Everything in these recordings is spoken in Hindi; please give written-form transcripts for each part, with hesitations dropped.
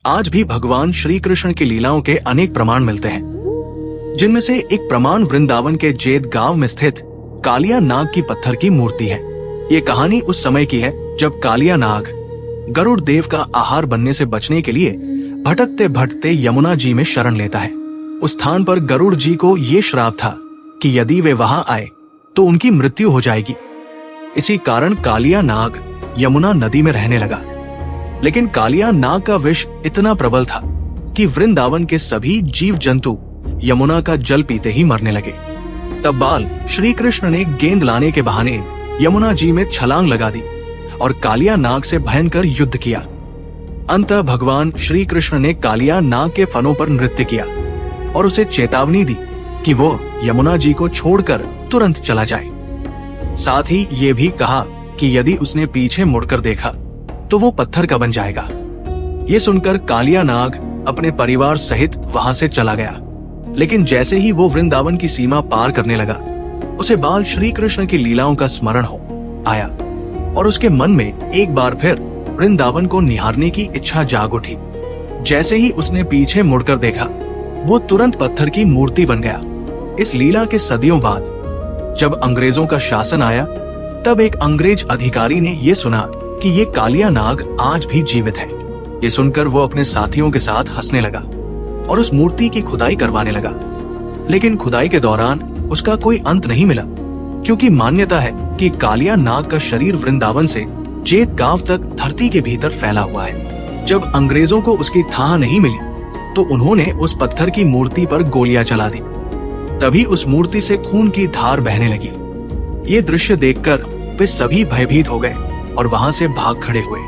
आज भी भगवान श्री कृष्ण की लीलाओं के अनेक प्रमाण मिलते हैं, जिनमें से एक प्रमाण वृंदावन के जेद गांव में स्थित कालिया नाग की पत्थर की मूर्ति है। ये कहानी उस समय की है जब कालिया नाग गरुड़ देव का आहार बनने से बचने के लिए भटकते भटकते यमुना जी में शरण लेता है। उस स्थान पर गरुड़ जी को ये श्राप था कि यदि वे वहां आए तो उनकी मृत्यु हो जाएगी। इसी कारण कालिया नाग यमुना नदी में रहने लगा। लेकिन कालिया नाग का विष इतना प्रबल था कि वृंदावन के सभी जीव जंतु यमुना का जल पीते ही मरने लगे। तब बाल श्री कृष्ण ने गेंद लाने के बहाने यमुना जी में छलांग लगा दी और कालिया नाग से भयंकर युद्ध किया। अंततः भगवान श्री कृष्ण ने कालिया नाग के फनों पर नृत्य किया और उसे चेतावनी दी कि वो यमुना जी को छोड़कर तुरंत चला जाए। साथ ही ये भी कहा कि यदि उसने पीछे मुड़कर देखा तो वो पत्थर का बन जाएगा। ये सुनकर कालिया नाग अपने परिवार सहित वहां से चला गया। लेकिन जैसे ही वो वृंदावन की सीमा पार करने लगा, उसे बाल श्री कृष्ण की लीलाओं का स्मरण हो आया और उसके मन में एक बार फिर वृंदावन को निहारने की इच्छा जाग उठी। जैसे ही उसने पीछे मुड़कर देखा, वो तुरंत पत्थर की मूर्ति बन गया। इस लीला के सदियों बाद जब अंग्रेजों का शासन आया, तब एक अंग्रेज अधिकारी ने ये सुना कि ये कालिया नाग आज भी जीवित है। ये सुनकर वो अपने साथियों के साथ हंसने लगा और उस मूर्ति की खुदाई करवाने लगा। लेकिन खुदाई के दौरान उसका कोई अंत नहीं मिला, क्योंकि मान्यता है कि कालिया नाग का शरीर वृंदावन से जेत गांव तक धरती के भीतर फैला हुआ है। जब अंग्रेजों को उसकी थाह नहीं मिली तो उन्होंने उस पत्थर की मूर्ति पर गोलियां चला दी। तभी उस मूर्ति से खून की धार बहने लगी। ये दृश्य देखकर वे सभी भयभीत हो गए और वहां से भाग खड़े हुए।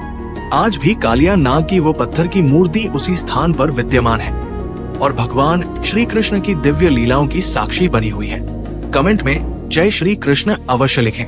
आज भी कालिया नाग की वो पत्थर की मूर्ति उसी स्थान पर विद्यमान है और भगवान श्री कृष्ण की दिव्य लीलाओं की साक्षी बनी हुई है। कमेंट में जय श्री कृष्ण अवश्य लिखें।